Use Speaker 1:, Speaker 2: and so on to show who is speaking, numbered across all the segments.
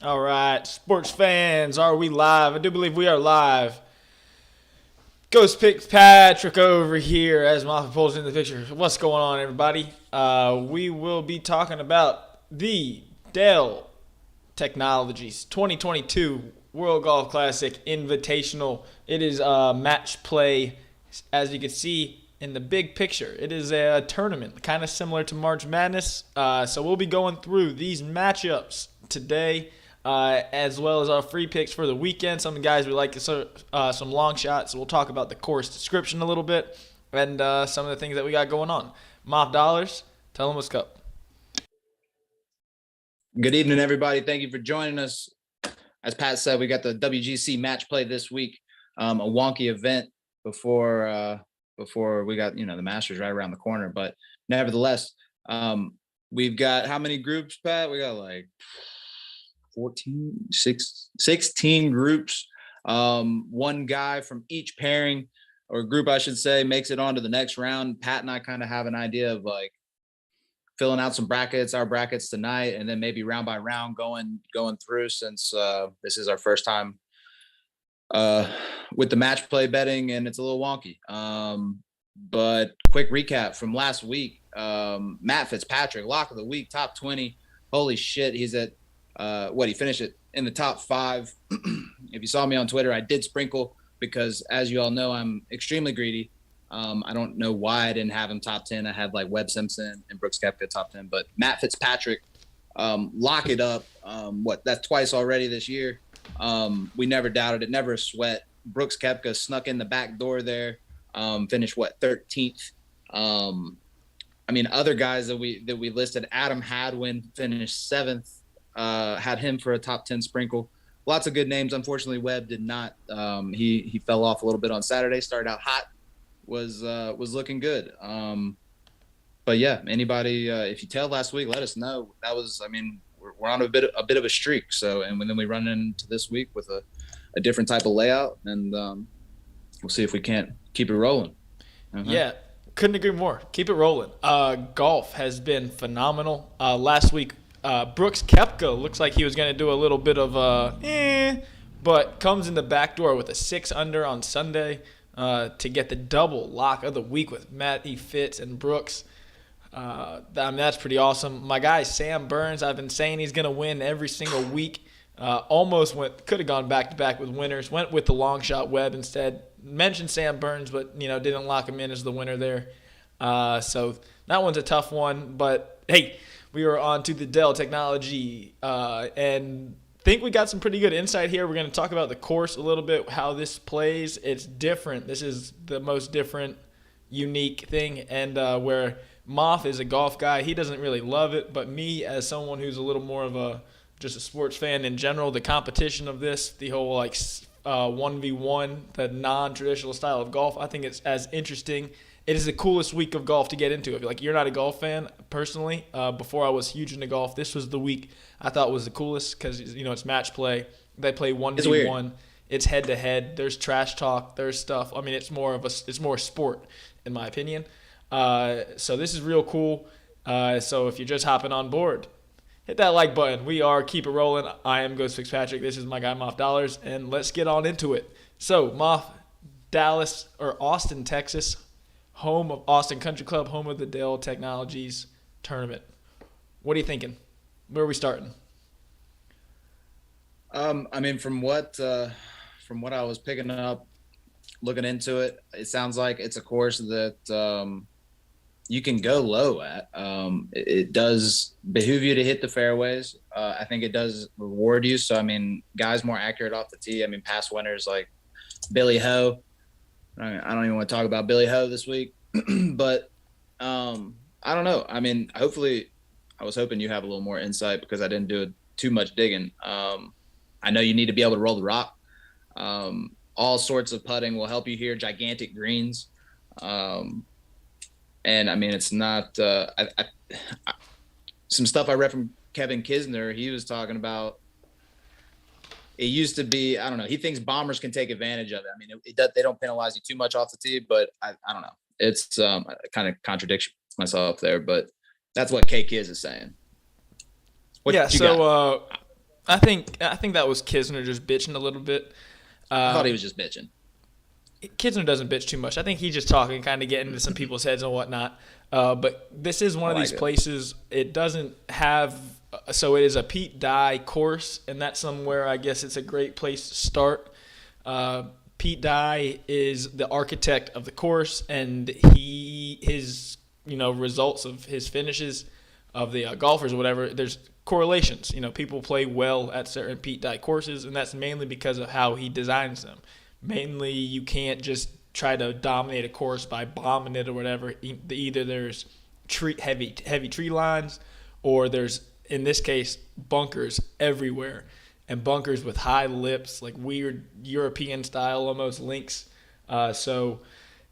Speaker 1: All right, sports fans, are we live? I do believe we are live. Ghost Pick Patrick over here as Moff pulls in the picture. What's going on, everybody? We will be talking about the Dell Technologies 2022 World Golf Classic Invitational. It is match play, as you can see in the big picture. It is a tournament, kind of similar to March Madness. So we'll be going through these matchups today, as well as our free picks for the weekend. Some guys we like some long shots. So we'll talk about the course description a little bit and some of the things that we got going on. Moff Dollars, tell them what's up.
Speaker 2: Good evening, everybody. Thank you for joining us. As Pat said, we got the WGC match play this week. A wonky event before we got the Masters right around the corner. But nevertheless, we've got how many groups, Pat? We got like 16 groups. One guy from each pairing or group, I should say, makes it on to the next round. Pat and I kind of have an idea of like filling out some brackets, our brackets tonight, and then maybe round by round going through, since this is our first time with the match play betting and it's a little wonky. But quick recap from last week. Matt Fitzpatrick, lock of the week, top 20. Holy shit, he's at he finished it in the top 5. If you saw me on Twitter, I did sprinkle because, as you all know, I'm extremely greedy. I don't know why I didn't have him top 10. I had like Webb Simpson and Brooks Koepka top 10, but Matt Fitzpatrick, lock it up. That's twice already this year. We never doubted it, never a sweat. Brooks Koepka snuck in the back door there, finished 13th. Other guys that we listed, Adam Hadwin finished 7th, had him for a top 10 sprinkle. Lots of good names. Unfortunately, Webb did not. He fell off a little bit on Saturday, started out hot. Was looking good. But yeah, anybody, if you tailed last week, let us know. That was, we're on a bit of a streak. So, and then we run into this week with a different type of layout, and we'll see if we can't keep it rolling.
Speaker 1: Yeah, couldn't agree more. Keep it rolling. Golf has been phenomenal. Last week, Brooks Koepka looks like he was going to do a little bit of but comes in the back door with a 6 under on Sunday. To get the double lock of the week with Matty Fitz and Brooks. That's pretty awesome. My guy Sam Burns, I've been saying he's going to win every single week. Could have gone back-to-back with winners. Went with the long shot Webb instead. Mentioned Sam Burns, but didn't lock him in as the winner there. So that one's a tough one. But hey, we are on to the Dell Technology and think we got some pretty good insight here. We're going to talk about the course a little bit, how this plays. It's different. This is the most different, unique thing. And where Moff is a golf guy, he doesn't really love it. But me, as someone who's a little more of just a sports fan in general, the competition of this, the whole 1v1, the non-traditional style of golf, I think it's as interesting. It is the coolest week of golf to get into. If you're not a golf fan, personally, before I was huge into golf, this was the week I thought was the coolest because it's match play. They play 1v1. It's head to head. There's trash talk. There's stuff. It's more sport in my opinion. So this is real cool. So if you're just hopping on board, hit that like button. We are Keep It Rolling. I am Ghost Fitzpatrick. This is my guy Moff Dollars, and let's get on into it. So Moff, Dallas or Austin, Texas. Home of Austin Country Club, home of the Dell Technologies tournament. What are you thinking? Where are we starting?
Speaker 2: From what I was picking up, looking into it, it sounds like it's a course that you can go low at. It does behoove you to hit the fairways. I think it does reward you. So, guys more accurate off the tee. Past winners like Billy Ho. I don't even want to talk about Billy Ho this week, but I don't know. Hopefully, I was hoping you have a little more insight because I didn't do too much digging. I know you need to be able to roll the rock. All sorts of putting will help you here. Gigantic greens, and it's not some stuff I read from Kevin Kisner. He was talking about. It used to be, I don't know. He thinks bombers can take advantage of it. They don't penalize you too much off the tee, but I don't know. It's kind of contradicts myself there, but that's what K Kiz is saying.
Speaker 1: What I think that was Kisner just bitching a little bit.
Speaker 2: I thought he was just bitching.
Speaker 1: Kisner doesn't bitch too much. I think he's just talking, kind of getting into some people's heads and whatnot. But this is one of these places. It doesn't have so it is a Pete Dye course, and that's somewhere I guess it's a great place to start. Pete Dye is the architect of the course, and his results of his finishes of the golfers or whatever. There's correlations. People play well at certain Pete Dye courses, and that's mainly because of how he designs them. Mainly, you can't just try to dominate a course by bombing it or whatever. Either there's heavy tree lines, or there's, in this case, bunkers everywhere, and bunkers with high lips, like weird European style almost links. So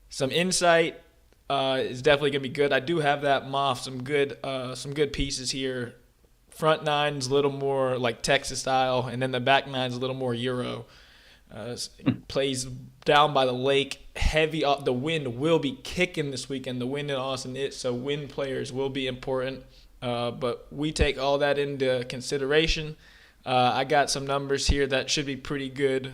Speaker 1: some insight is definitely gonna be good. I do have that Moff, some good pieces here. Front nine's a little more like Texas style, and then the back nine's a little more Euro. Plays down by the lake, heavy. The wind will be kicking this weekend. The wind in Austin so wind players will be important. But we take all that into consideration. I got some numbers here that should be pretty good,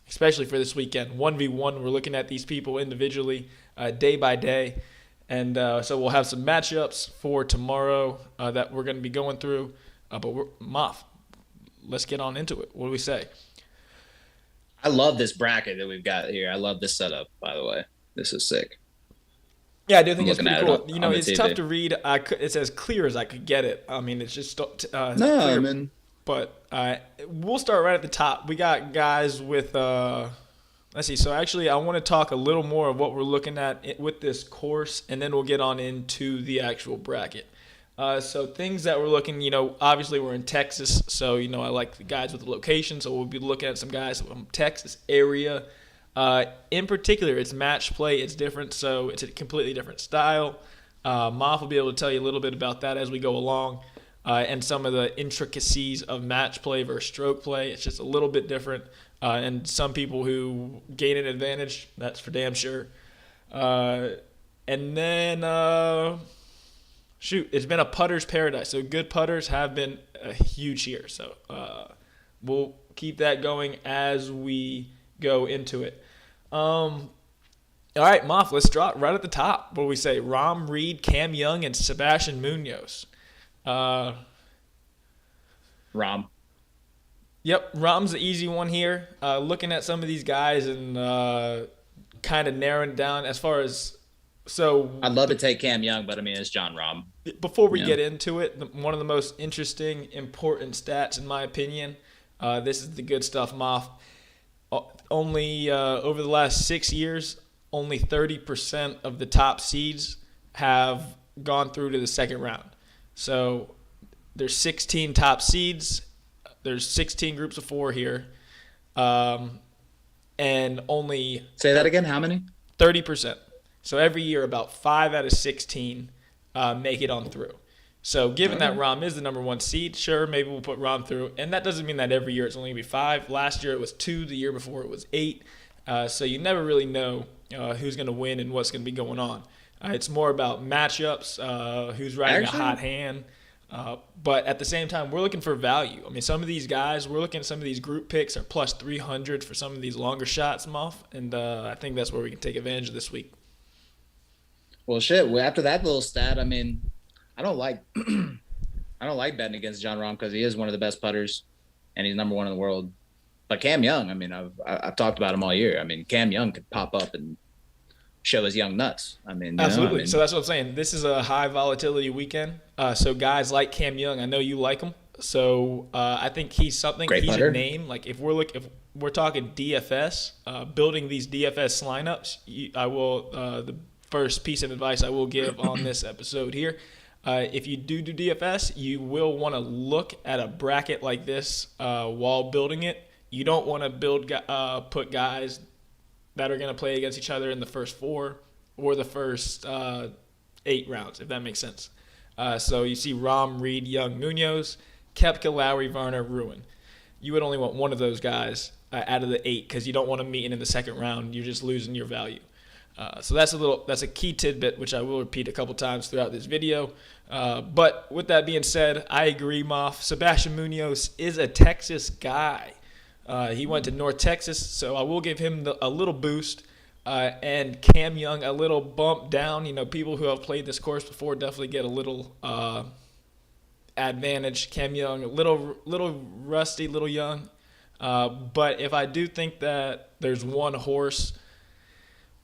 Speaker 1: especially for this weekend. 1v1, we're looking at these people individually, day by day. And so we'll have some matchups for tomorrow that we're going to be going through. Moff, let's get on into it. What do we say?
Speaker 2: I love this bracket that we've got here. I love this setup, by the way. This is sick.
Speaker 1: Yeah, I do think it's pretty cool. It's tough to read. It's as clear as I could get it. I mean, it's just clear. But we'll start right at the top. We got guys with let's see. So actually, I want to talk a little more of what we're looking at with this course, and then we'll get on into the actual bracket. So things that we're looking, obviously we're in Texas, so, I like the guys with the location, so we'll be looking at some guys from Texas area. In particular, it's match play. It's different, so it's a completely different style. Moff will be able to tell you a little bit about that as we go along, and some of the intricacies of match play versus stroke play. It's just a little bit different, and some people who gain an advantage, that's for damn sure. And then... it's been a putter's paradise. So good putters have been huge here. So we'll keep that going as we go into it. All right, Moff, let's drop right at the top. What do we say? Rahm, Reed, Cam Young, and Sebastian Munoz.
Speaker 2: Rahm.
Speaker 1: Yep, Rahm's the easy one here. Looking at some of these guys and kind of narrowing down as far as... So
Speaker 2: I'd love to take Cam Young, but it's John Rahm.
Speaker 1: Before we get into it, one of the most interesting, important stats, in my opinion, this is the good stuff, Moff. Only over the last 6 years, only 30% of the top seeds have gone through to the second round. So there's 16 top seeds. There's 16 groups of 4 here, and only...
Speaker 2: Say that again. How many?
Speaker 1: 30%. So every year, about 5 out of 16 make it on through. So given that Rahm is the number 1 seed, sure, maybe we'll put Rahm through. And that doesn't mean that every year it's only going to be 5. Last year it was 2. The year before it was 8. So you never really know who's going to win and what's going to be going on. It's more about matchups, who's riding a hot hand. But at the same time, we're looking for value. Some of these guys, we're looking at some of these group picks are plus 300 for some of these longer shots, Moff. And I think that's where we can take advantage of this week.
Speaker 2: Well, shit. Well, after that little stat, I don't like betting against John Rahm because he is one of the best putters, and he's number 1 in the world. But Cam Young, I've talked about him all year. Cam Young could pop up and show his young nuts.
Speaker 1: Absolutely. So that's what I'm saying. This is a high volatility weekend. So guys like Cam Young, I know you like him. So I think he's something.
Speaker 2: Great
Speaker 1: he's
Speaker 2: putter.
Speaker 1: a name. Like if we're talking DFS, building these DFS lineups, I will the first piece of advice I will give on this episode here. If you do DFS, you will want to look at a bracket like this while building it. You don't want to put guys that are going to play against each other in the first 4 or the first 8 rounds, if that makes sense. So you see Rahm, Reed, Young, Munoz, Koepka, Lowry, Varner, Ruin. You would only want one of those guys out of the 8 because you don't want them meeting in the second round. You're just losing your value. So that's a key tidbit, which I will repeat a couple times throughout this video. But with that being said, I agree, Moff. Sebastian Munoz is a Texas guy. He went to North Texas, so I will give him a little boost. And Cam Young a little bump down. People who have played this course before definitely get a little advantage. Cam Young a little rusty, little young. But if I do think that there's one horse,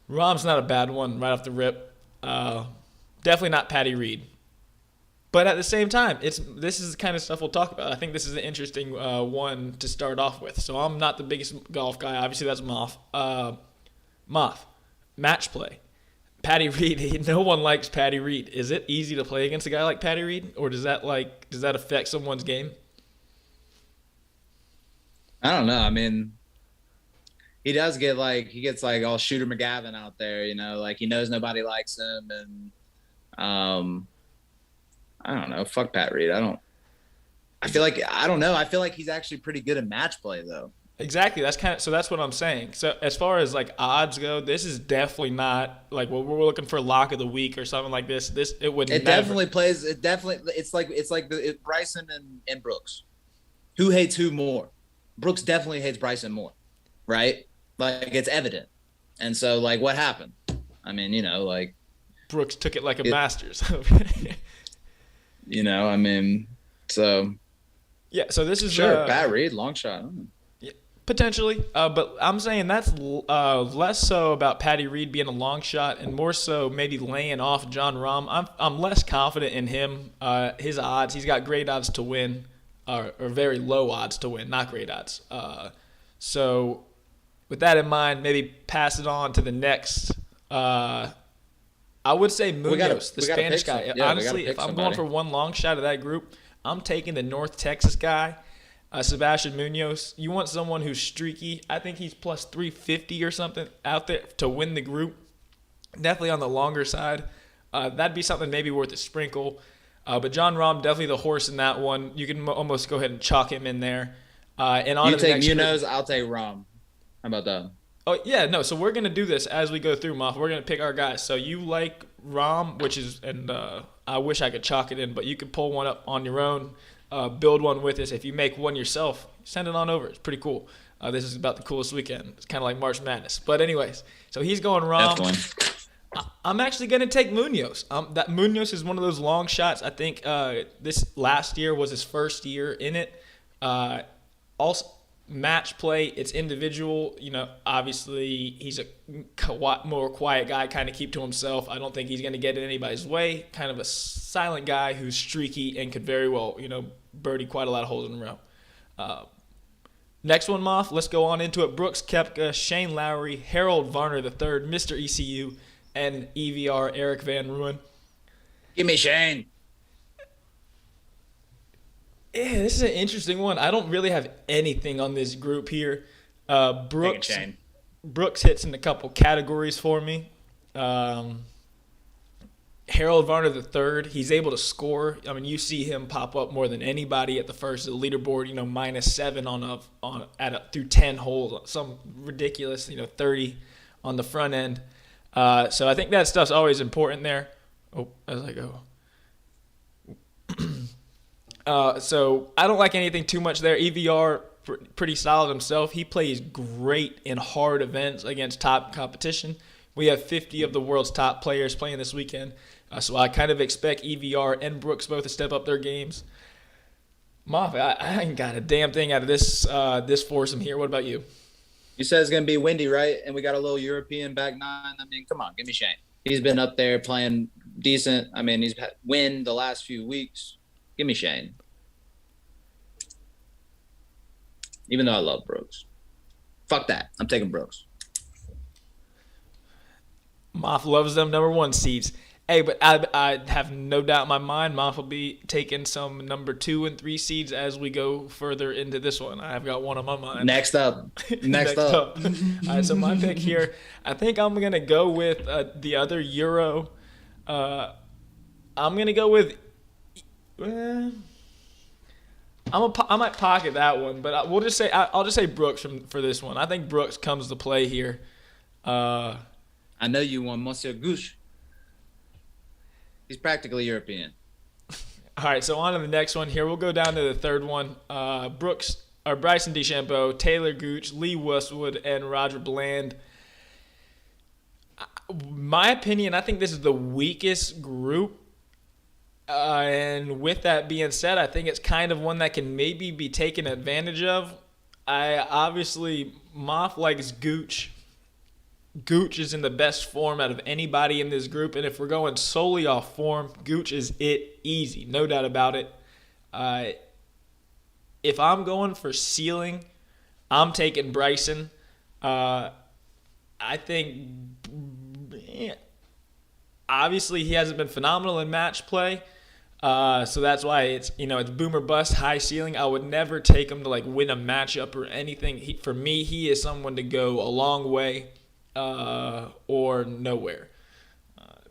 Speaker 1: Rahm's not a bad one right off the rip. Definitely not Patty Reed. But at the same time, this is the kind of stuff we'll talk about. I think this is an interesting one to start off with. So I'm not the biggest golf guy. Obviously, that's Moff. Moff, match play. Patty Reed, no one likes Patty Reed. Is it easy to play against a guy like Patty Reed? Or does that affect someone's game?
Speaker 2: I don't know. I mean, he gets all Shooter McGavin out there, he knows nobody likes him. And I don't know. Fuck Pat Reed. I feel like he's actually pretty good at match play though.
Speaker 1: Exactly. That's what I'm saying. So as far as like odds go, this is definitely not like what we're looking for lock of the week or something like this. It's
Speaker 2: like Bryson and Brooks. Who hates who more? Brooks definitely hates Bryson more, right? Like it's evident. And so like what happened? I mean,
Speaker 1: Brooks took it like a Masters.
Speaker 2: So
Speaker 1: yeah, so this is
Speaker 2: sure Pat Reed, long shot.
Speaker 1: Yeah, potentially, but I'm saying that's less so about Patty Reed being a long shot and more so maybe laying off Jon Rahm. I'm less confident in him. His odds, he's got great odds to win, or very low odds to win, not great odds. So with that in mind, maybe pass it on to the next. I would say Munoz, the Spanish guy.
Speaker 2: Yeah,
Speaker 1: honestly, if I'm going for one long shot of that group, I'm taking the North Texas guy, Sebastian Munoz. You want someone who's streaky. I think he's plus 350 or something out there to win the group. Definitely on the longer side. That'd be something maybe worth a sprinkle. But Jon Rahm, definitely the horse in that one. You can almost go ahead and chalk him in there. And on
Speaker 2: you
Speaker 1: to the
Speaker 2: take
Speaker 1: next
Speaker 2: Munoz,
Speaker 1: group.
Speaker 2: I'll take Rahm. How about that?
Speaker 1: Oh, yeah, no. So we're going to do this as we go through, Moff. We're going to pick our guys. So you like Rahm, and I wish I could chalk it in, but you can pull one up on your own, build one with us. If you make one yourself, send it on over. It's pretty cool. This is about the coolest weekend. It's kind of like March Madness. But anyways, so he's going Rahm.
Speaker 2: Definitely.
Speaker 1: I'm actually going to take Munoz. That Munoz is one of those long shots. I think this last year was his first year in it. Also, match play, it's individual. Obviously he's a more quiet guy, kind of keep to himself. I don't think he's going to get in anybody's way. Kind of a silent guy who's streaky and could very well, birdie quite a lot of holes in a row. Next one, Moff. Let's go on into it. Brooks Koepka, Shane Lowry, Harold Varner III, Mr. ECU, and EVR Eric Van Rooyen.
Speaker 2: Give me Shane.
Speaker 1: Yeah, this is an interesting one. I don't really have anything on this group here. Brooks hits in a couple categories for me. Harold Varner III, he's able to score. I mean, you see him pop up more than anybody at the first of the leaderboard. -7 through 10 holes, some ridiculous. 30 on the front end. So I think that stuff's always important there. Oh, as I go. So I don't like anything too much there. EVR, pretty solid himself. He plays great in hard events against top competition. We have 50 of the world's top players playing this weekend. So I kind of expect EVR and Brooks both to step up their games. Moff, I ain't got a damn thing out of this foursome here. What about you?
Speaker 2: You said it's going to be windy, right? And we got a little European back nine. I mean, come on, give me Shane. He's been up there playing decent. I mean, he's had win the last few weeks. Give me Shane. Even though I love Brooks. Fuck that. I'm taking Brooks.
Speaker 1: Moff loves them number one seeds. Hey, but I have no doubt in my mind Moff will be taking some number 2 and 3 seeds as we go further into this one. I've got one on my mind.
Speaker 2: Next up. Next up.
Speaker 1: All right, so my pick here, I think I'm going to go with the other Euro. I'm going to go with I might pocket that one, but I'll just say Brooks for this one. I think Brooks comes to play here.
Speaker 2: I know you want Monsieur Gouche. He's practically European.
Speaker 1: All right, so on to the next one here. We'll go down to the third one. Bryson DeChambeau, Taylor Gooch, Lee Westwood, and Roger Bland. My opinion, I think this is the weakest group. And with that being said, I think it's kind of one that can maybe be taken advantage of. Moff likes Gooch. Gooch is in the best form out of anybody in this group, and if we're going solely off form, Gooch is it easy, no doubt about it. If I'm going for ceiling, I'm taking Bryson. I think, obviously, he hasn't been phenomenal in match play, so that's why it's boom or bust, high ceiling. I would never take him to win a matchup or anything. For me, he is someone to go a long way. Or nowhere.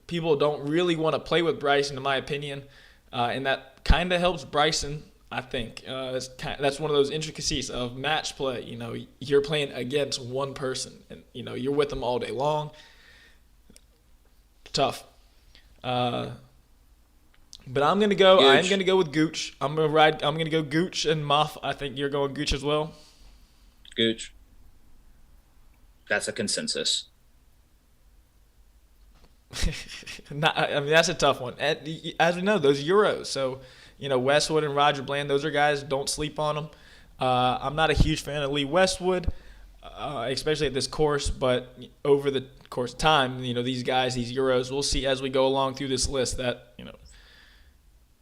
Speaker 1: People don't really want to play with Bryson, in my opinion, and that kind of helps Bryson, I think. That's one of those intricacies of match play. You're playing against one person, and you're with them all day long. Tough. But I'm gonna go.
Speaker 2: Gooch.
Speaker 1: I'm gonna go with Gooch. I'm gonna go Gooch and Moff. I think you're going Gooch as well.
Speaker 2: Gooch. That's a consensus.
Speaker 1: That's a tough one. As we know, those Euros. So, Westwood and Roger Bland, those are guys, don't sleep on them. I'm not a huge fan of Lee Westwood, especially at this course, but over the course of time, these guys, these Euros, we'll see as we go along through this list that,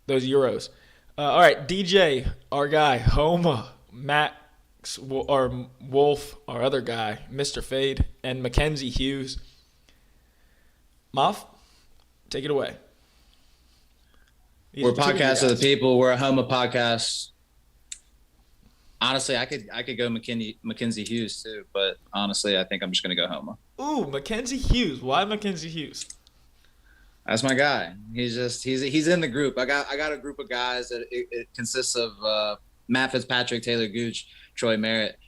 Speaker 1: those Euros. All right, DJ, our guy, Homa, Matt, or Wolf, our other guy, Mr. Fade, and Mackenzie Hughes. Moff, take it away.
Speaker 2: We're podcast of the people. We're a Homa podcast. Honestly, I could go Mackenzie Hughes too, but honestly, I think I'm just gonna go Homa.
Speaker 1: Ooh, Mackenzie Hughes. Why Mackenzie Hughes?
Speaker 2: That's my guy. He's in the group. I got a group of guys that it consists of Matt Fitzpatrick, Taylor Gooch, Troy Merritt,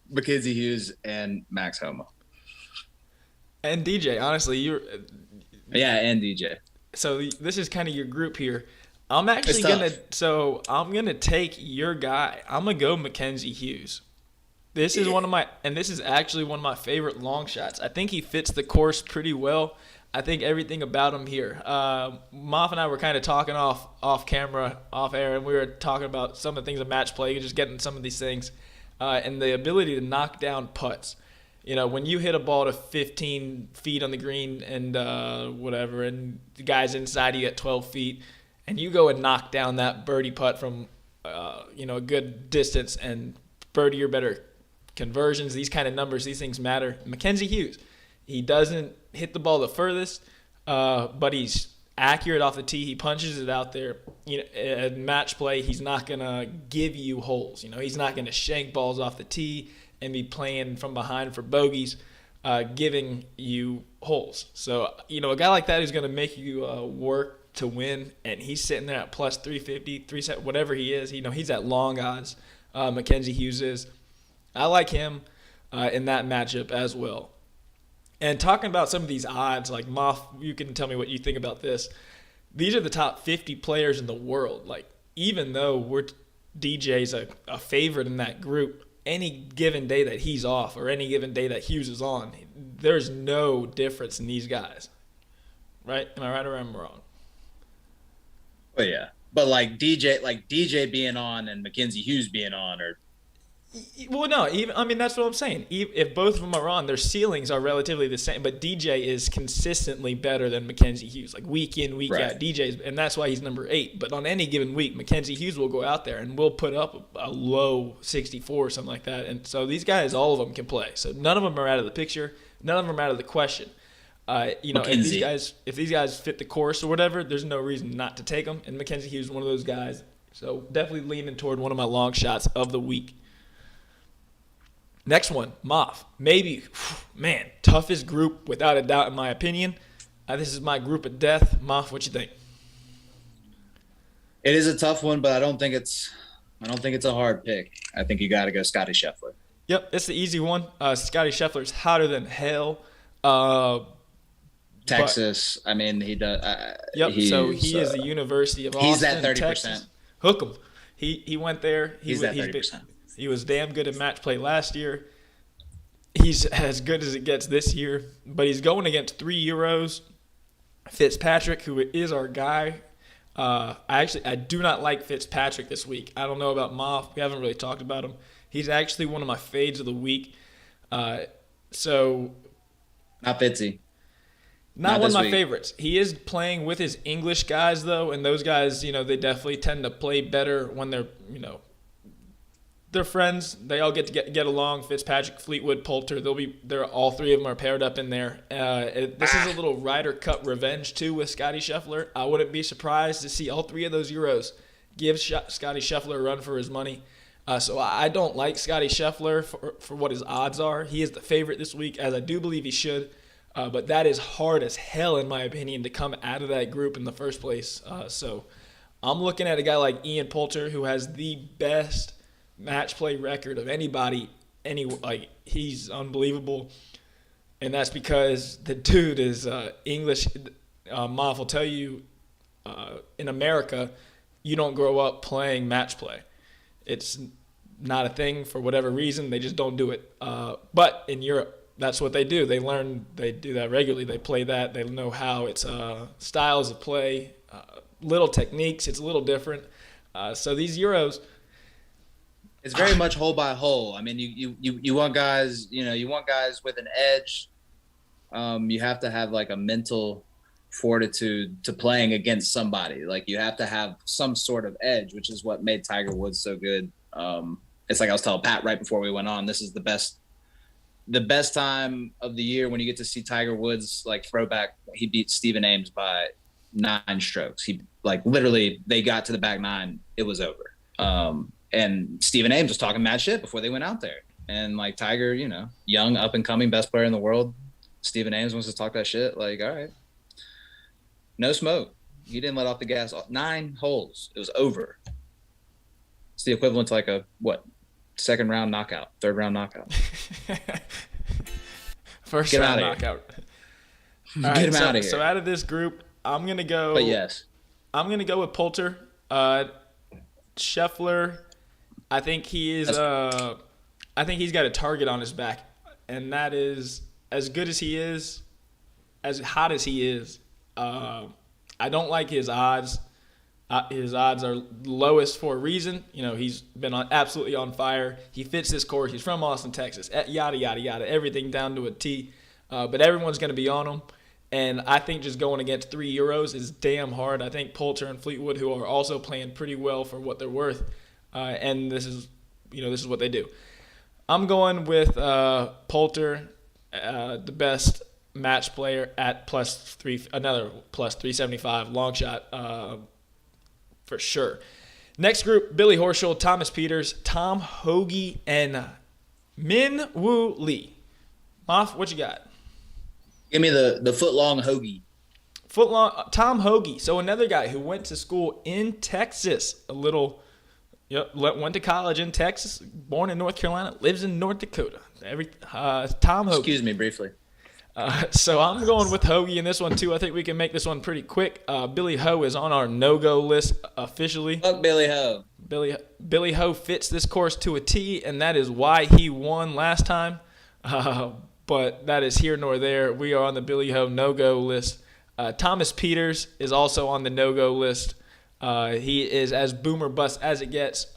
Speaker 2: Mackenzie Hughes, and Max Homa.
Speaker 1: And DJ, honestly,
Speaker 2: and DJ.
Speaker 1: So this is kind of your group here. I'm gonna take your guy. I'm gonna go Mackenzie Hughes. This is this is actually one of my favorite long shots. I think he fits the course pretty well. I think everything about him here. Moff and I were kind of talking off camera, off air, and we were talking about some of the things of match play, just getting some of these things, and the ability to knock down putts. When you hit a ball to 15 feet on the green and whatever, and the guy's inside you at 12 feet, and you go and knock down that birdie putt from a good distance and birdie or better conversions, these kind of numbers, these things matter. Mackenzie Hughes, he doesn't hit the ball the furthest, but he's accurate off the tee. He punches it out there. In match play, he's not gonna give you holes. He's not gonna shank balls off the tee and be playing from behind for bogeys, giving you holes. So a guy like that who's gonna make you work to win, and he's sitting there at plus 350, whatever he is. He's at long odds. Mackenzie Hughes is. I like him in that matchup as well. And talking about some of these odds, like Moff, you can tell me what you think about this. These are the top 50 players in the world. Even though DJ's a favorite in that group, any given day that he's off or any given day that Hughes is on, there's no difference in these guys. Right? Am I right or am I wrong?
Speaker 2: Oh yeah, but DJ being on and Mackenzie Hughes being on are.
Speaker 1: Well, no, that's what I'm saying. If both of them are on, their ceilings are relatively the same, but DJ is consistently better than Mackenzie Hughes, week in, week out. DJ's, and that's why he's number 8. But on any given week, Mackenzie Hughes will go out there and will put up a low 64 or something like that. And so these guys, all of them can play. So none of them are out of the picture. None of them are out of the question. If these guys fit the course or whatever, there's no reason not to take them. And Mackenzie Hughes is one of those guys. So definitely leaning toward one of my long shots of the week. Next one, Moff. Maybe, toughest group without a doubt in my opinion. This is my group of death. Moff, what you think?
Speaker 2: It is a tough one, but I don't think it's a hard pick. I think you got to go Scottie Scheffler.
Speaker 1: Yep, it's the easy one. Scottie Scheffler's hotter than hell. Uh,
Speaker 2: Texas. I mean, he does.
Speaker 1: Yep. So he is the University of Austin.
Speaker 2: He's that 30%.
Speaker 1: Texas. Hook him. He went there.
Speaker 2: He's that 30%.
Speaker 1: He was damn good in match play last year. He's as good as it gets this year, but he's going against 3 Euros. Fitzpatrick, who is our guy. I do not like Fitzpatrick this week. I don't know about Moff. We haven't really talked about him. He's actually one of my fades of the week. So
Speaker 2: not Fitzy.
Speaker 1: Not one of my favorites. He is playing with his English guys though, and those guys, they definitely tend to play better when they're, they're friends. They all get along. Fitzpatrick, Fleetwood, Poulter. They're all 3 of them are paired up in there. This is a little Ryder Cup revenge too with Scottie Scheffler. I wouldn't be surprised to see all 3 of those Euros give Scottie Scheffler a run for his money. So I don't like Scottie Scheffler for what his odds are. He is the favorite this week, as I do believe he should. But that is hard as hell, in my opinion, to come out of that group in the first place. So I'm looking at a guy like Ian Poulter, who has the best match play record of anybody. He's unbelievable. And that's because the dude is English. Moff will tell you, in America, you don't grow up playing match play. It's not a thing for whatever reason. They just don't do it. But in Europe, that's what they do. They do that regularly. They play that. They know how it's styles of play, little techniques. It's a little different. So these Euros,
Speaker 2: it's very much hole by hole. I mean, you want guys, you want guys with an edge. You have to have like a mental fortitude to playing against somebody. Like you have to have some sort of edge, which is what made Tiger Woods so good. It's like I was telling Pat right before we went on, this is the best time of the year when you get to see Tiger Woods like throwback. He beat Stephen Ames by 9 strokes. He literally they got to the back 9, it was over. And Stephen Ames was talking mad shit before they went out there. And like Tiger, young up and coming best player in the world. Stephen Ames wants to talk that shit. Like, all right, no smoke. He didn't let off the gas. 9 holes, it was over. It's the equivalent to like a second round knockout, third round knockout.
Speaker 1: First round knockout.
Speaker 2: Get him out of here.
Speaker 1: So out of this group, I'm gonna go.
Speaker 2: But yes,
Speaker 1: I'm gonna go with Poulter. Scheffler, I think he is. I think he's got a target on his back, and that is as good as he is, as hot as he is. I don't like his odds. His odds are lowest for a reason. He's been absolutely on fire. He fits this course. He's from Austin, Texas. Yada, yada, yada. Everything down to a T. But everyone's going to be on him. And I think just going against 3 Euros is damn hard. I think Poulter and Fleetwood, who are also playing pretty well for what they're worth, and this is what they do. I'm going with Poulter, the best match player at another plus 375 long shot. For sure. Next group, Billy Horschel, Thomas Peters, Tom Hoge, and Min Woo Lee. Moff, what you got?
Speaker 2: Give me the foot-long hoagie.
Speaker 1: Tom Hoge. So another guy who went to school in Texas. Went to college in Texas, born in North Carolina, lives in North Dakota. Tom Hoge.
Speaker 2: Excuse me briefly.
Speaker 1: So I'm going with Hoge in this one, too. I think we can make this one pretty quick. Billy Ho is on our no-go list officially.
Speaker 2: Fuck Billy Ho.
Speaker 1: Billy Ho fits this course to a T, and that is why he won last time. But that is here nor there. We are on the Billy Ho no-go list. Thomas Peters is also on the no-go list. He is as boomer bust as it gets.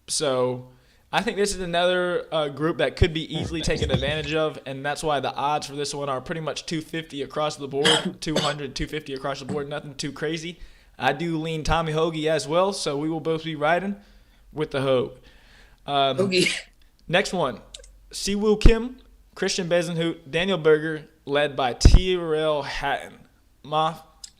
Speaker 1: So I think this is another group that could be easily taken advantage of, and that's why the odds for this one are pretty much 250 across the board, 200, 250 across the board, nothing too crazy. I do lean Tommy Hoge as well, so we will both be riding with the Hoge. Next one, Siwoo Kim, Christian Bezenhout, Daniel Berger, led by Terrell Hatton.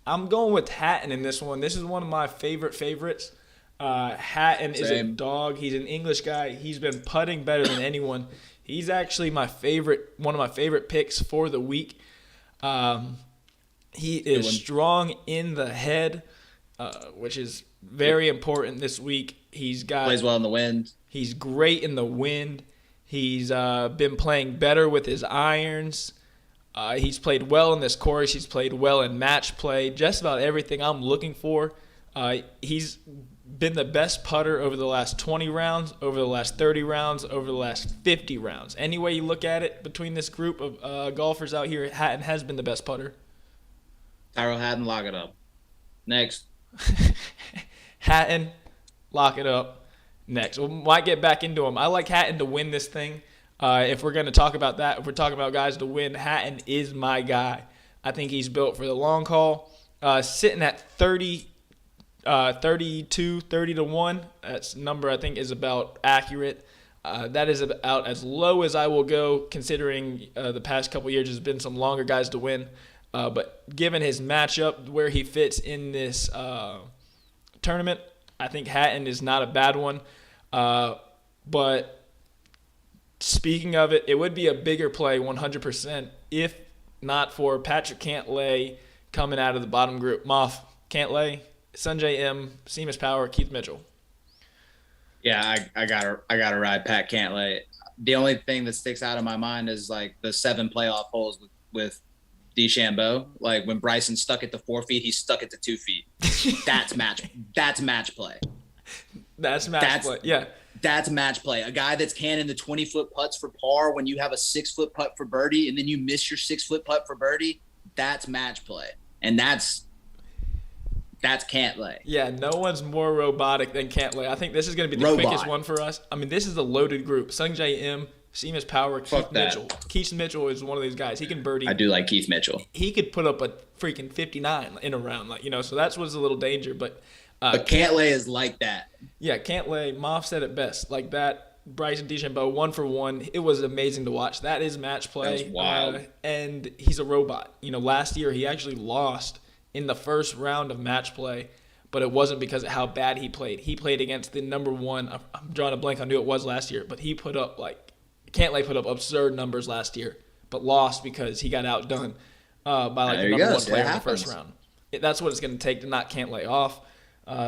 Speaker 1: I'm going with Hatton in this one. This is one of my favorites. Hatton is a dog. He's an English guy. He's been putting better than anyone. He's actually one of my favorite picks for the week. He is strong in the head, which is very important this week.
Speaker 2: Plays well in the wind.
Speaker 1: He's great in the wind. He's been playing better with his irons. He's played well in this course. He's played well in match play. Just about everything I'm looking for. He's been the best putter over the last 20 rounds, over the last 30 rounds, over the last 50 rounds. Any way you look at it, between this group of golfers out here, Hatton has been the best putter.
Speaker 2: Tyrell Hatton, lock it up. Next.
Speaker 1: Hatton, lock it up. Next. We might get back into him. I like Hatton to win this thing. If we're going to talk about that, if we're talking about guys to win, Hatton is my guy. I think he's built for the long haul. Sitting at 30 to 1. That's number I think is about accurate. That is about as low as I will go, considering the past couple years there's been some longer guys to win. But given his matchup, where he fits in this tournament, I think Hatton is not a bad one. But speaking of it, it would be a bigger play 100% if not for Patrick Cantlay coming out of the bottom group. Moff, Cantlay, Sanjay M, Seamus Power, Keith Mitchell.
Speaker 2: Yeah, I gotta ride Pat Cantlay. The only thing that sticks out in my mind is like the 7 playoff holes with DeChambeau. Like when Bryson stuck it to 4 feet, he stuck it to 2 feet. That's match play. That's match play. Yeah. That's match play. A guy that's canning the 20-foot putts for par when you have a 6-foot putt for birdie and then you miss your 6-foot putt for birdie. That's match play. And that's Cantlay.
Speaker 1: Yeah, no one's more robotic than Cantlay. I think this is going to be the quickest one for us. I mean, this is a loaded group. Sanjay M, Seamus Power, Keith Mitchell. Keith Mitchell is one of these guys. He can birdie.
Speaker 2: I do like Keith Mitchell.
Speaker 1: He could put up a freaking 59 in a round, so that's what's a little danger. But
Speaker 2: Cantlay is like that.
Speaker 1: Yeah, Cantlay. Moff said it best. Like that. Bryson DeChambeau, 1 for 1. It was amazing to watch. That is match play.
Speaker 2: That was wild.
Speaker 1: And he's a robot. Last year he actually lost in the first round of match play, but it wasn't because of how bad he played. He played against the number 1. I'm drawing a blank on who it was last year, but he put up Cantlay put up absurd numbers last year, but lost because he got outdone by the number 1 player in the first round. That's what it's going to take to knock Cantlay off.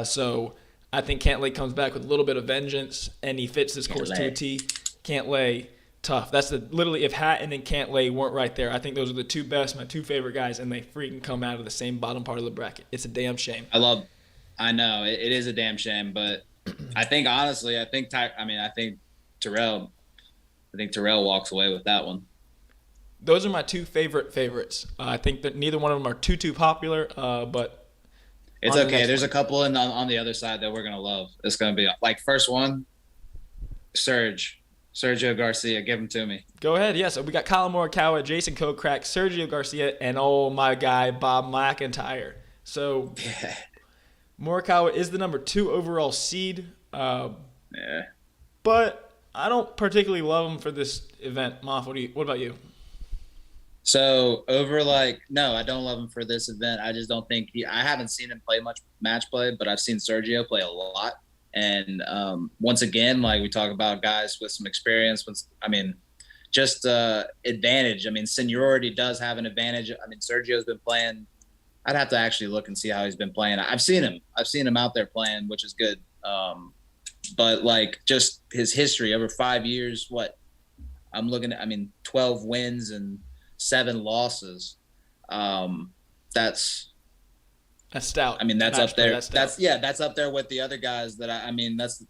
Speaker 1: So I think Cantlay comes back with a little bit of vengeance, and he fits this course to a T. Cantlay, tough. That's literally, if Hatton and Cantlay weren't right there, I think those are the two best, my two favorite guys, and they freaking come out of the same bottom part of the bracket. It's a damn shame.
Speaker 2: I know it is a damn shame, but I think honestly, I think Terrell walks away with that one.
Speaker 1: Those are my two favorites. I think that neither one of them are too popular, but
Speaker 2: it's okay. There's a couple on the other side that we're gonna love. It's gonna be like first one, Sergio Garcia. Give him to me.
Speaker 1: Go ahead. Yeah. So we got Colin Morikawa, Jason Kokrak, Sergio Garcia, and my guy Bob McIntyre. So Morikawa is the number 2 overall seed.
Speaker 2: Yeah.
Speaker 1: But I don't particularly love him for this event. Moff, what about you?
Speaker 2: So no, I don't love him for this event. I just don't think I haven't seen him play much match play, but I've seen Sergio play a lot. And once again, like we talk about guys with some experience, just advantage. Seniority does have an advantage. Sergio's been playing. I'd have to actually look and see how he's been playing. I've seen him out there playing, which is good. But just his history over 5 years, I'm looking at, 12 wins and 7 losses. That's
Speaker 1: stout.
Speaker 2: That's up there. That's up there with the other guys that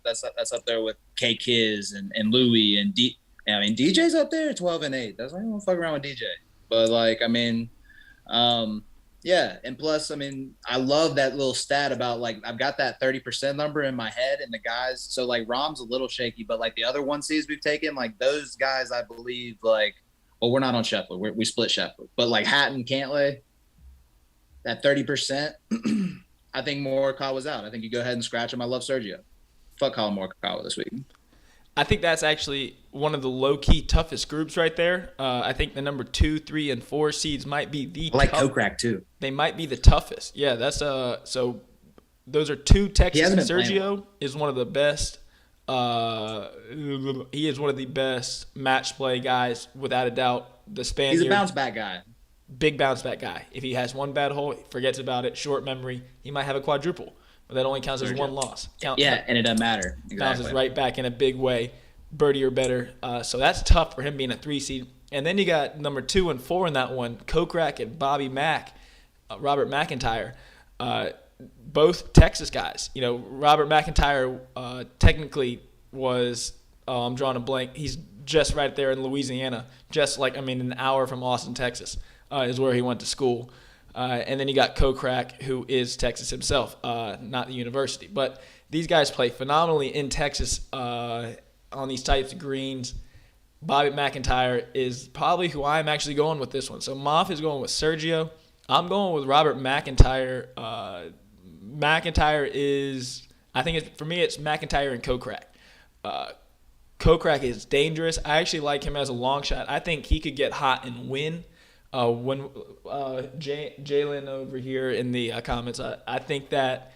Speaker 2: that's up there with K Kiz and Louis and DJ's up there 12-8. That's why I don't fuck around with DJ. But yeah, and plus, I love that little stat about I've got that 30% number in my head, and the guys. So Rahm's a little shaky, but the other 1Cs we've taken, those guys, I believe, we're not on Scheffler. We split Scheffler, but Hatton, Cantlay, that 30%. I think Morikawa's out. I think you go ahead and scratch him. I love Sergio. Fuck Colin Morikawa this week.
Speaker 1: I think that's actually one of the low-key toughest groups right there. I think the number 2, 3, and 4 seeds might be the
Speaker 2: Kokrak too.
Speaker 1: They might be the toughest. Yeah, that's so those are 2 Texas. And Sergio is one of the best. He is one of the best match play guys, without a doubt. The Spaniard.
Speaker 2: He's a bounce back guy.
Speaker 1: Big bounce back guy. If he has one bad hole, he forgets about it. Short memory. He might have a quadruple. But that only counts as 1 loss.
Speaker 2: And it doesn't matter. Exactly.
Speaker 1: Bounces right back in a big way, birdie or better. So that's tough for him being a 3 seed. And then you got number 2 and 4 in that one, Kokrak and Bobby Mack, Robert McIntyre, both Texas guys. You know, Robert McIntyre technically was, I'm drawing a blank, he's just right there in Louisiana, an hour from Austin, Texas, is where he went to school. And then you got Kokrak, who is Texas himself, not the university. But these guys play phenomenally in Texas on these types of greens. Bobby McIntyre is probably who I'm actually going with this one. So Moff is going with Sergio. I'm going with Robert McIntyre. McIntyre is, for me, it's McIntyre and Kokrak. Kokrak is dangerous. I actually like him as a long shot. I think he could get hot and win. When Jalen over here in the comments, I think that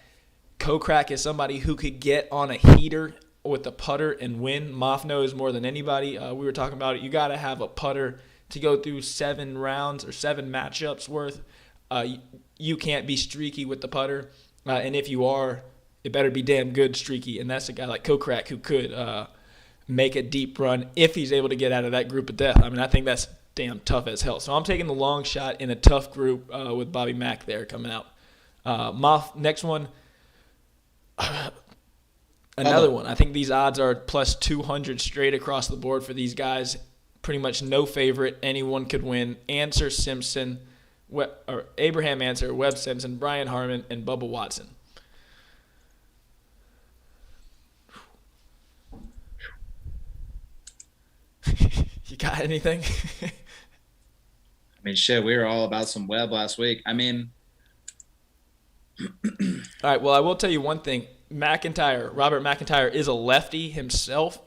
Speaker 1: Kokrak is somebody who could get on a heater with the putter and win. Moff knows more than anybody. We were talking about it. You got to have a putter to go through 7 rounds or 7 matchups worth. You can't be streaky with the putter. And if you are, it better be damn good streaky. And that's a guy like Kokrak who could make a deep run if he's able to get out of that group of death. I mean, I think that's damn tough as hell. So I'm taking the long shot in a tough group with Bobby Mack there coming out. Moff, next one. Another one. I think these odds are plus 200 straight across the board for these guys. Pretty much no favorite. Anyone could win. Answer Simpson, Abraham Answer, Webb Simpson, Brian Harmon, and Bubba Watson. You got anything?
Speaker 2: I mean, shit, we were all about some Webb last week. I mean.
Speaker 1: All right, well, I will tell you one thing. Robert McIntyre is a lefty himself.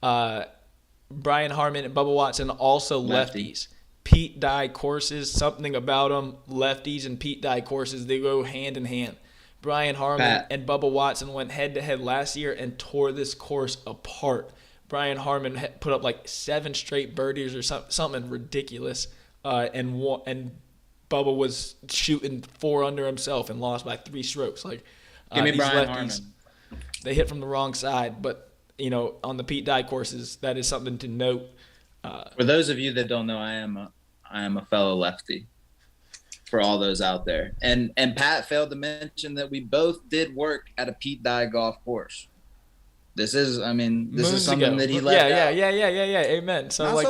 Speaker 1: Brian Harmon and Bubba Watson also lefties. Pete Dye courses, something about them, lefties and Pete Dye courses, they go hand in hand. Brian Harmon and Bubba Watson went head-to-head last year and tore this course apart. Brian Harmon put up like 7 straight birdies or something ridiculous, and Bubba was shooting 4 under himself and lost by 3 strokes. Like,
Speaker 2: give me
Speaker 1: these
Speaker 2: Brian
Speaker 1: lefties,
Speaker 2: Harmon.
Speaker 1: They hit from the wrong side, but on the Pete Dye courses, that is something to note.
Speaker 2: For those of you that don't know, I am a fellow lefty. For all those out there, and Pat failed to mention that we both did work at a Pete Dye golf course. This is something that he left out.
Speaker 1: Yeah. Amen. So
Speaker 2: Not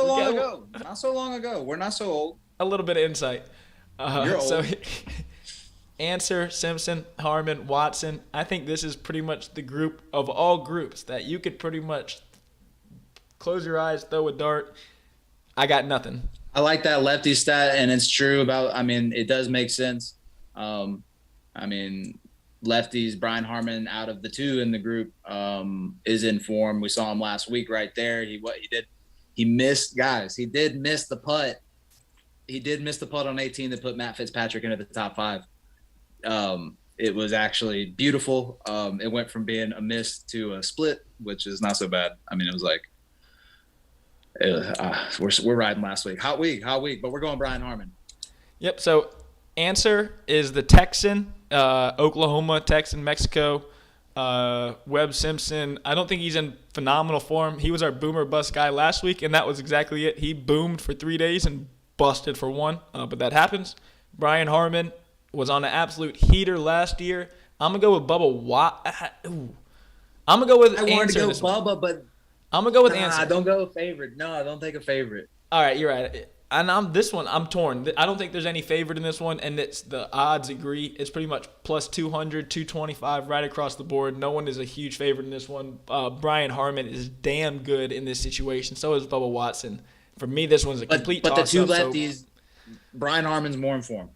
Speaker 2: so long ago. We're not so old.
Speaker 1: A little bit of insight.
Speaker 2: You're old.
Speaker 1: So, Answer, Simpson, Harmon, Watson. I think this is pretty much the group of all groups that you could pretty much close your eyes, throw a dart. I got nothing.
Speaker 2: I like that lefty stat, and it's true it does make sense. Lefties, Brian Harmon, out of the 2 in the group, is in form. We saw him last week right there. He missed, guys. He did miss the putt. He did miss the putt on 18 that put Matt Fitzpatrick into the top 5. It was actually beautiful. It went from being a miss to a split, which is not so bad. I mean, it was like, we're riding last week. Hot week, but we're going Brian Harmon.
Speaker 1: Yep. So Answer is the Texan, Oklahoma, Texan, Mexico. Webb Simpson, I don't think he's in phenomenal form. He was our boomer bust guy last week, and that was exactly it. He boomed for 3 days and busted for 1, but that happens. Brian Harmon was on an absolute heater last year. I'm going to go with Bubba I'm going to go with Answer.
Speaker 2: I wanted to go Bubba, but
Speaker 1: I'm going to go with Answer.
Speaker 2: Don't go a favorite. No, don't take a favorite.
Speaker 1: All right, you're right. And I'm torn. I don't think there's any favorite in this one, and the odds agree. It's pretty much plus 200, 225 right across the board. No one is a huge favorite in this one. Brian Harmon is damn good in this situation. So is Bubba Watson. For me, this one's a complete toss-up.
Speaker 2: But the 2 lefties, Brian Harmon's more informed.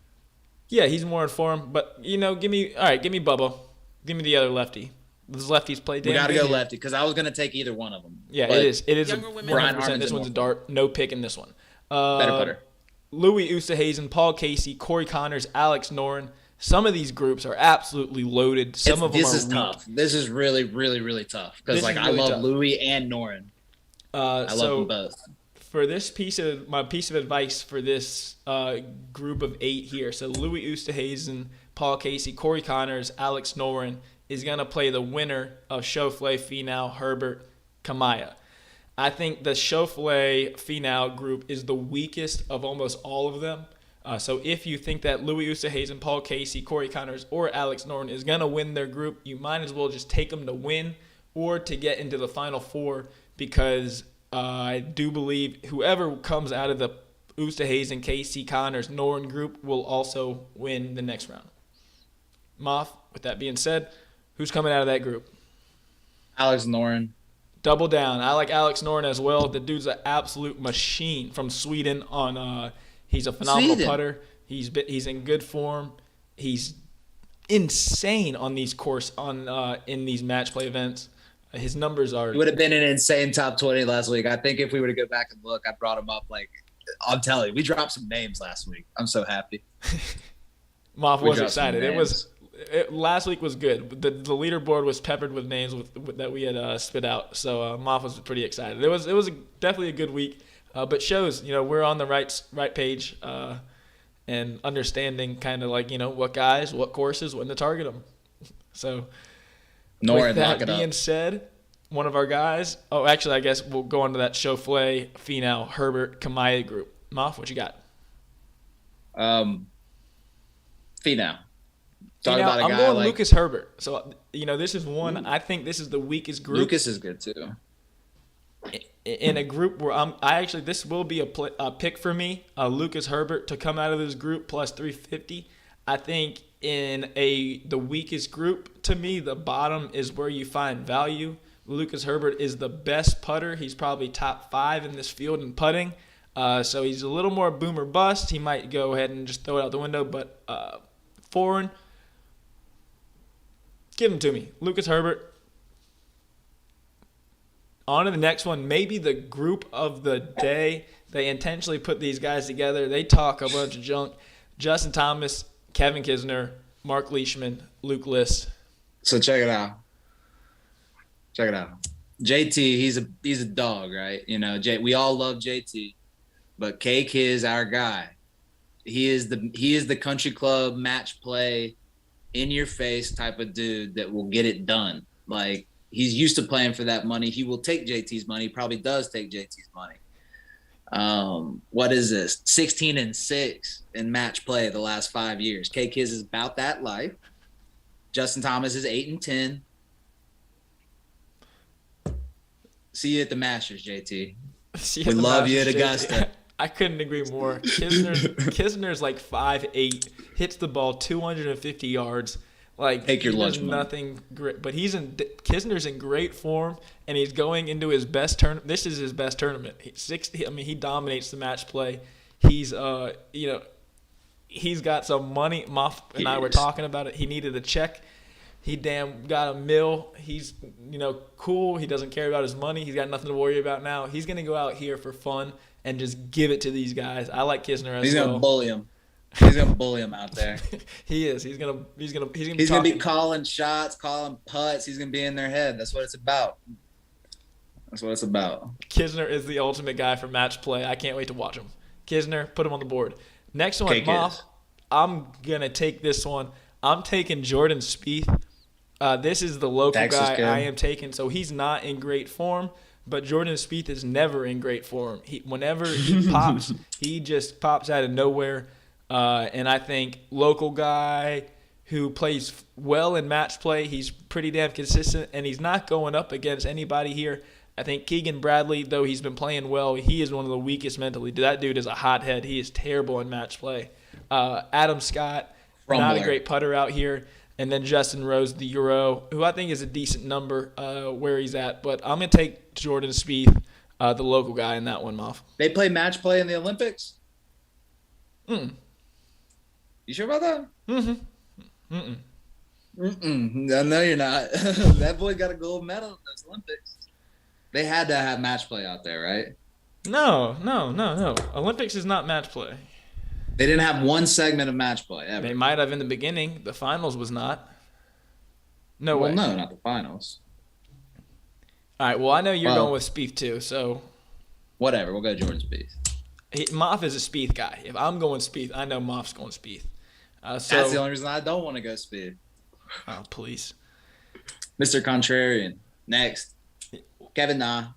Speaker 1: Yeah, he's more informed. But, give me Bubba. Give me the other lefty. Those lefties play damn
Speaker 2: We got to
Speaker 1: good
Speaker 2: go
Speaker 1: here.
Speaker 2: lefty because I was going to take either one of them.
Speaker 1: Yeah, it is. It is
Speaker 3: Younger women-
Speaker 1: 100%.
Speaker 2: Brian Harmon's
Speaker 1: This one's a dart. No pick in this one.
Speaker 2: Better putter.
Speaker 1: Louis Oosthuizen, Paul Casey, Corey Connors, Alex Noren. Some of these groups are absolutely loaded. Some of them
Speaker 2: this
Speaker 1: are
Speaker 2: is tough. This is really, really, really tough because I love
Speaker 1: tough.
Speaker 2: Louis and Noren. I love them both.
Speaker 1: For this piece of advice for this group of 8 here, so Louis Oosthuizen, Paul Casey, Corey Connors, Alex Noren is going to play the winner of Schauffele, Finau, Herbert, Kamaya. I think the Schauffele Finau group is the weakest of almost all of them. So if you think that Louis Oosthuizen, Paul Casey, Corey Connors, or Alex Noren is going to win their group, you might as well just take them to win or to get into the Final Four, because I do believe whoever comes out of the Oosthuizen, Casey, Connors, Noren group will also win the next round. Moff, with that being said, who's coming out of that group?
Speaker 2: Alex Noren.
Speaker 1: Double down. I like Alex Noren as well. The dude's an absolute machine from Sweden. He's a phenomenal putter. He's in good form. He's insane on these in these match play events. His numbers are.
Speaker 2: He would have been an insane top 20 last week. I think if we were to go back and look, I brought him up. I'm telling you, we dropped some names last week. I'm so happy.
Speaker 1: Moff was excited. Last week was good. The leaderboard was peppered with names that we had spit out. So Moff was pretty excited. It was definitely a good week, but shows we're on the right page and understanding kind of what guys, what courses, when to target them. So with that being said, one of our guys. Oh, actually, I guess we'll go on to that Schauffele, Finau, Herbert, Kamaya group. Moff, what you got?
Speaker 2: Finau.
Speaker 1: I'm going Lucas Herbert. So, this is one. I think this is the weakest group.
Speaker 2: Lucas is good too.
Speaker 1: In a group where this will be a pick for me, Lucas Herbert to come out of this group plus 350. I think in the weakest group, to me, the bottom is where you find value. Lucas Herbert is the best putter. He's probably top 5 in this field in putting. So he's a little more boom or bust. He might go ahead and just throw it out the window, but foreign. Give him to me. Lucas Herbert. On to the next one. Maybe the group of the day. They intentionally put these guys together. They talk a bunch of junk. Justin Thomas, Kevin Kisner, Mark Leishman, Luke List.
Speaker 2: So check it out. JT, he's a dog, right? We all love JT, but Cake is our guy. He is the country club match play, in your face type of dude that will get it done. He's used to playing for that money. He will take JT's money. Probably does take JT's money. What is this? 16-6 in match play the last 5 years. Cake is about that life. Justin Thomas is 8-10. See you at the Masters, JT. We love you at Augusta.
Speaker 1: I couldn't agree more. Kisner's 5'8", hits the ball 250 yards.
Speaker 2: Take your lunch
Speaker 1: money. Nothing great, but Kisner's in great form, and he's going into his best tournament. This is his best tournament. He dominates the match play. He's he's got some money. Moff and I were talking about it. He needed a check. He got a mill. He's cool. He doesn't care about his money. He's got nothing to worry about now. He's gonna go out here for fun and just give it to these guys. I like Kisner as well.
Speaker 2: He's gonna bully him. He's gonna bully him out there.
Speaker 1: He is. He's gonna
Speaker 2: be calling shots, calling putts. He's gonna be in their head. That's what it's about.
Speaker 1: Kisner is the ultimate guy for match play. I can't wait to watch him. Kisner, put him on the board. Next one, Moff. I'm gonna take this one. I'm taking Jordan Spieth. This is the local guy I am taking. So he's not in great form. But Jordan Spieth is never in great form. Whenever he pops, he just pops out of nowhere. And I think local guy who plays well in match play, he's pretty damn consistent, and he's not going up against anybody here. I think Keegan Bradley, though he's been playing well, he is one of the weakest mentally. That dude is a hothead. He is terrible in match play. Adam Scott, not a great putter out here. And then Justin Rose, the Euro, who I think is a decent number where he's at. But I'm going to take Jordan Spieth, the local guy, in that one, Moff.
Speaker 2: They play match play in the Olympics? You sure about that? No, you're not. That boy got a gold medal in those Olympics. They had to have match play out there, right?
Speaker 1: No. Olympics is not match play.
Speaker 2: They didn't have one segment of match play ever.
Speaker 1: They might have in the beginning. The finals was not. No way.
Speaker 2: No, not the finals.
Speaker 1: All right, well, I know you're going with Spieth too, so.
Speaker 2: Whatever, we'll go Jordan Spieth.
Speaker 1: Moff is a Spieth guy. If I'm going Spieth, I know Moff's going Spieth.
Speaker 2: That's the only reason I don't want to go Spieth.
Speaker 1: Oh, please.
Speaker 2: Mr. Contrarian. Next. Kevin Na.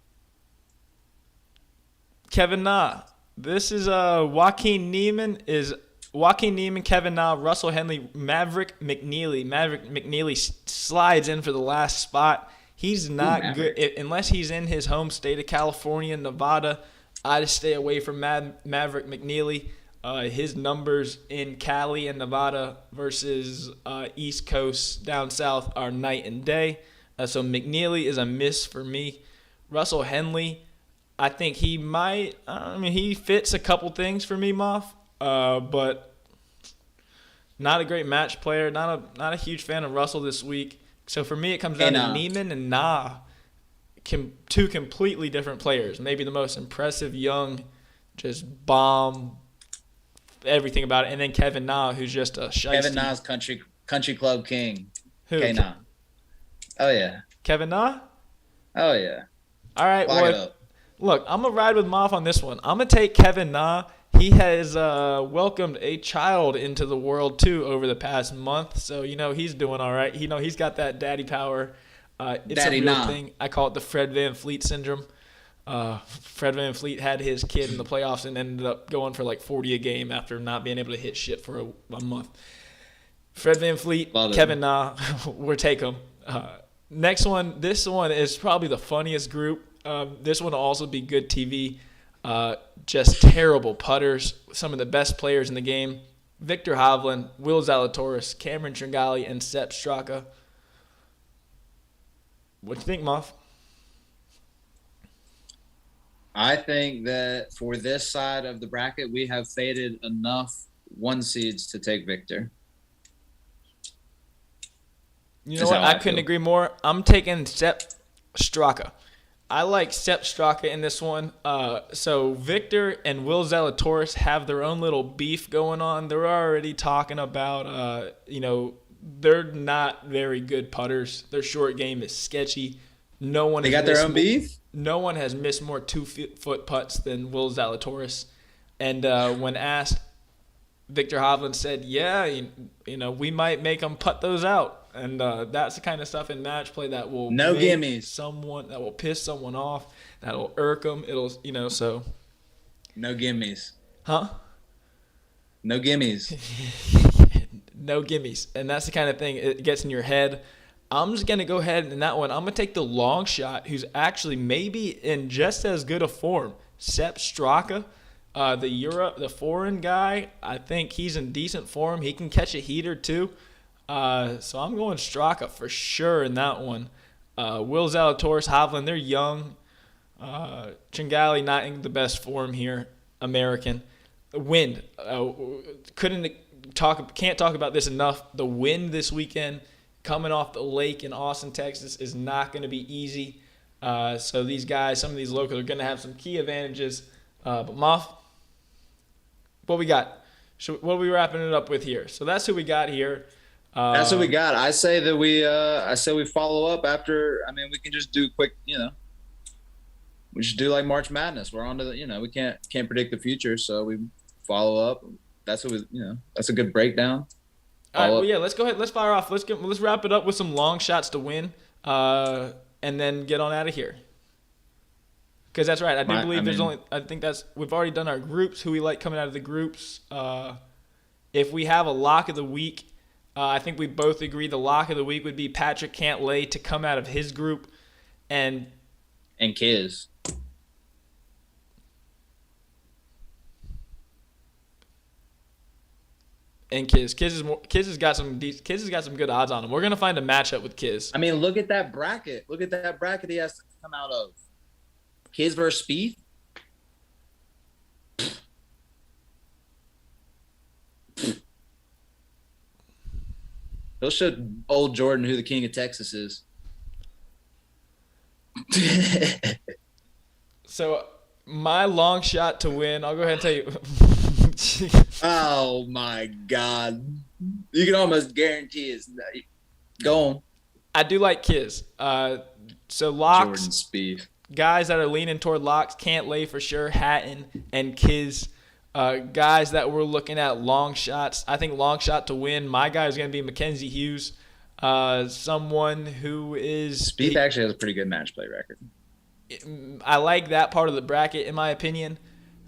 Speaker 1: Kevin Na. This is Joaquin Neiman, Kevin Na, Russell Henley, Maverick McNeely. Maverick McNeely slides in for the last spot. He's not good unless he's in his home state of California, Nevada. I just stay away from Maverick McNeely. His numbers in Cali and Nevada versus East Coast down south are night and day. So McNeely is a miss for me. Russell Henley, I think he might. He fits a couple things for me, Moff, but not a great match player. Not a huge fan of Russell this week. So for me, it comes down to Neiman and Na, two completely different players. Maybe the most impressive young, just bomb everything about it, and then Kevin Na, who's just a shiesty.
Speaker 2: Kevin Na's country club king.
Speaker 1: Who?
Speaker 2: K-Na. Oh yeah.
Speaker 1: Kevin Na?
Speaker 2: Oh yeah.
Speaker 1: All right.
Speaker 2: Lock it up.
Speaker 1: Look, I'm gonna ride with Moff on this one. I'm gonna take Kevin Na. He has welcomed a child into the world too over the past month, so he's doing all right. He's got that daddy power. It's
Speaker 2: Daddy
Speaker 1: a real
Speaker 2: Na.
Speaker 1: thing. I call it the Fred VanVleet syndrome. Fred VanVleet had his kid in the playoffs and ended up going for like 40 a game after not being able to hit shit for a month. Fred VanVleet, Kevin Na, we'll take them. Next one, this one is probably the funniest group. This one will also be good TV. Just terrible putters. Some of the best players in the game. Victor Hovland, Will Zalatoris, Cameron Tringali, and Sepp Straka. What do you think, Moff?
Speaker 2: I think that for this side of the bracket, we have faded enough one seeds to take Victor.
Speaker 1: You know what? I couldn't agree more. I'm taking Sepp Straka. I like Sepp Straka in this one. So Victor and Will Zalatoris have their own little beef going on. They're already talking about, they're not very good putters. Their short game is sketchy.
Speaker 2: They got their own beef?
Speaker 1: No one has missed more 2-foot putts than Will Zalatoris. And when asked, Victor Hovland said, yeah, we might make them putt those out. And that's the kind of stuff in match play that will that will piss someone off, that'll irk them. It'll, so.
Speaker 2: No gimmies.
Speaker 1: Huh?
Speaker 2: No gimmies.
Speaker 1: No gimmies. And that's the kind of thing, it gets in your head. I'm just going to go ahead in that one. I'm going to take the long shot, who's actually maybe in just as good a form. Sepp Straka, the foreign guy. I think he's in decent form. He can catch a heater too. So I'm going Straka for sure in that one. Will Zalatoris, Hovland, they're young. Tringali not in the best form here. American. Wind. Can't talk about this enough. The wind this weekend coming off the lake in Austin, Texas is not going to be easy. So these guys, some of these locals are going to have some key advantages. But Moff, what we got? What are we wrapping it up with here? So that's who we got here.
Speaker 2: That's what we got. I say that we follow up after. I mean, we can just do quick. We should do like March Madness. We're on to the. We can't predict the future, so we follow up. That's what we. That's a good breakdown.
Speaker 1: All right. Well, yeah. Let's go ahead. Let's fire off. Let's wrap it up with some long shots to win, and then get on out of here. Because that's right. I think we've already done our groups. Who we like coming out of the groups. If we have a lock of the week. I think we both agree the lock of the week would be Patrick Cantlay to come out of his group, and
Speaker 2: Kiz.
Speaker 1: And Kiz. Kiz has got some good odds on him. We're gonna find a matchup with Kiz.
Speaker 2: I mean, look at that bracket. Look at that bracket he has to come out of. Kiz versus Spieth. He'll show old Jordan who the king of Texas is.
Speaker 1: So my long shot to win, I'll go ahead and tell you.
Speaker 2: Oh my God. You can almost guarantee it's go on.
Speaker 1: I do like Kiz. So locks,
Speaker 2: Jordan Spieth.
Speaker 1: Guys that are leaning toward locks, Cantlay for sure, Hatton and Kiz. Guys that we're looking at long shots. I think long shot to win. My guy is going to be Mackenzie Hughes. Someone who is...
Speaker 2: Spieth actually has a pretty good match play record.
Speaker 1: I like that part of the bracket, in my opinion.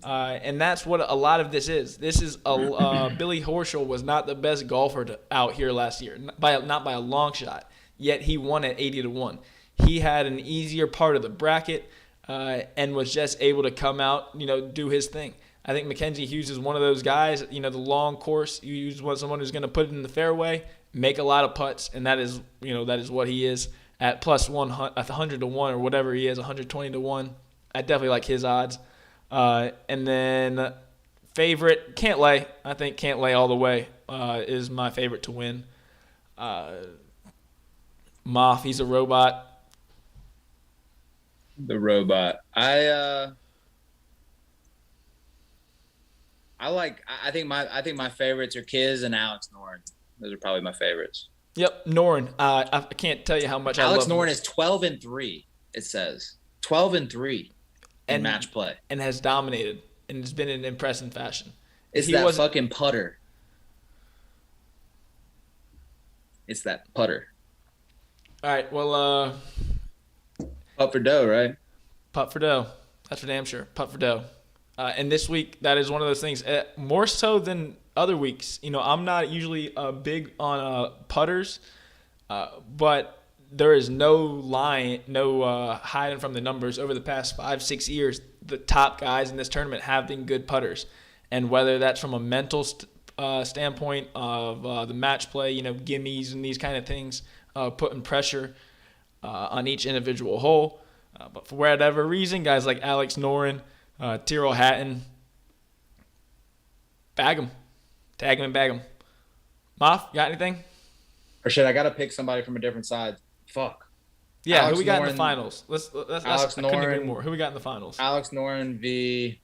Speaker 1: And that's what a lot of this is. This is Billy Horschel was not the best golfer out here last year, not by a long shot. Yet he won at 80-1. He had an easier part of the bracket and was just able to come out, do his thing. I think Mackenzie Hughes is one of those guys. The long course, you want someone who's going to put it in the fairway, make a lot of putts, and that is what he is at plus 100-1 or whatever he is, 120-1. I definitely like his odds. And then favorite, Cantlay. I think Cantlay all the way is my favorite to win. Moff, he's a robot.
Speaker 2: The robot. I think my favorites are Kiz and Alex Noren. Those are probably my favorites.
Speaker 1: Yep, Noren. I can't tell you how much
Speaker 2: Alex
Speaker 1: I love
Speaker 2: Noren is 12-3. It says 12-3 in match play,
Speaker 1: and has dominated, and it's been in impressive fashion.
Speaker 2: It's that fucking putter. It's that putter.
Speaker 1: All right, well,
Speaker 2: putt for dough, right?
Speaker 1: Putt for dough. That's for damn sure. Putt for dough. And this week, that is one of those things, more so than other weeks. I'm not usually big on putters, but there is no hiding from the numbers. Over the past 5-6 years, the top guys in this tournament have been good putters. And whether that's from a mental standpoint of the match play, gimmies and these kind of things, putting pressure on each individual hole. But for whatever reason, guys like Alex Noren, Terrell, Hatton, bag them. Tag him and bag him. Moff, got anything?
Speaker 2: Or shit, I got to pick somebody from a different side. Fuck.
Speaker 1: Yeah, Alex who we got in the finals? Let's
Speaker 2: Alex Noren. I couldn't agree
Speaker 1: more. Who we got in the finals?
Speaker 2: Alex Noren v.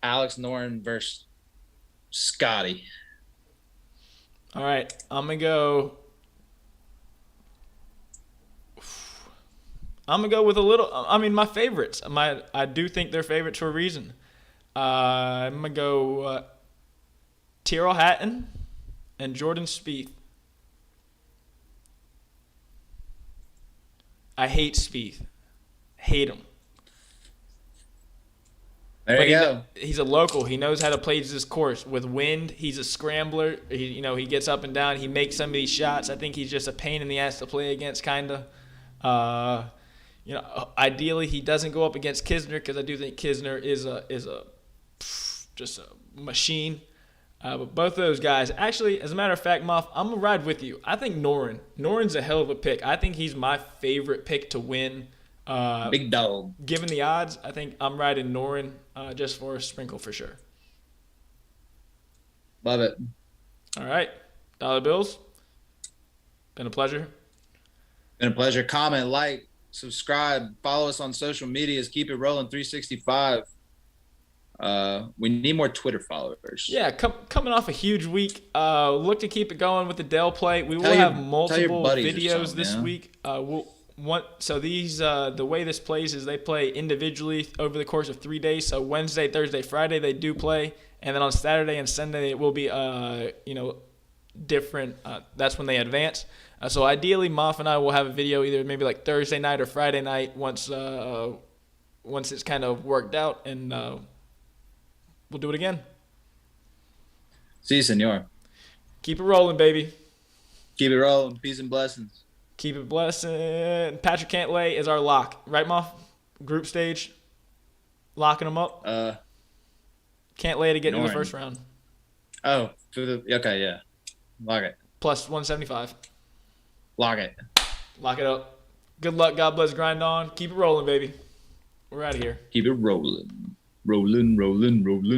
Speaker 2: Alex Noren versus Scottie.
Speaker 1: All right, I'm going to go. I'm going to go with my favorites. I do think they're favorites for a reason. I'm going to go Terrell Hatton and Jordan Spieth. I hate Spieth. Hate him.
Speaker 2: There you go.
Speaker 1: He's a local. He knows how to play this course. With wind, he's a scrambler. He gets up and down. He makes some of these shots. I think he's just a pain in the ass to play against, kind of. Ideally he doesn't go up against Kisner because I do think Kisner is just a machine. But both of those guys, actually, as a matter of fact, Moff, I'm gonna ride with you. I think Noren's a hell of a pick. I think he's my favorite pick to win.
Speaker 2: Big dog.
Speaker 1: Given the odds, I think I'm riding Noren just for a sprinkle for sure.
Speaker 2: Love it.
Speaker 1: All right, dollar bills. Been a pleasure.
Speaker 2: Been a pleasure. Comment, like, subscribe, follow us on social medias. Keep it rolling 365. We need more Twitter followers.
Speaker 1: Yeah, coming off a huge week. Look to keep it going with the Dell play. We will have multiple videos this week. So these the way this plays is they play individually over the course of 3 days. So Wednesday, Thursday, Friday they do play, and then on Saturday and Sunday it will be different. That's when they advance. So ideally, Moff and I will have a video either maybe like Thursday night or Friday night once it's kind of worked out, and we'll do it again.
Speaker 2: See you, senor.
Speaker 1: Keep it rolling, baby.
Speaker 2: Keep it rolling. Peace and blessings.
Speaker 1: Keep it blessing. Patrick Cantlay is our lock. Right, Moff? Group stage. Locking them up. Cantlay to get in the first round.
Speaker 2: Oh, okay, yeah. Lock it.
Speaker 1: Plus 175.
Speaker 2: Lock it.
Speaker 1: Lock it up. Good luck. God bless. Grind on. Keep it rolling, baby. We're out of here.
Speaker 2: Keep it rolling. Rolling, rolling, rolling.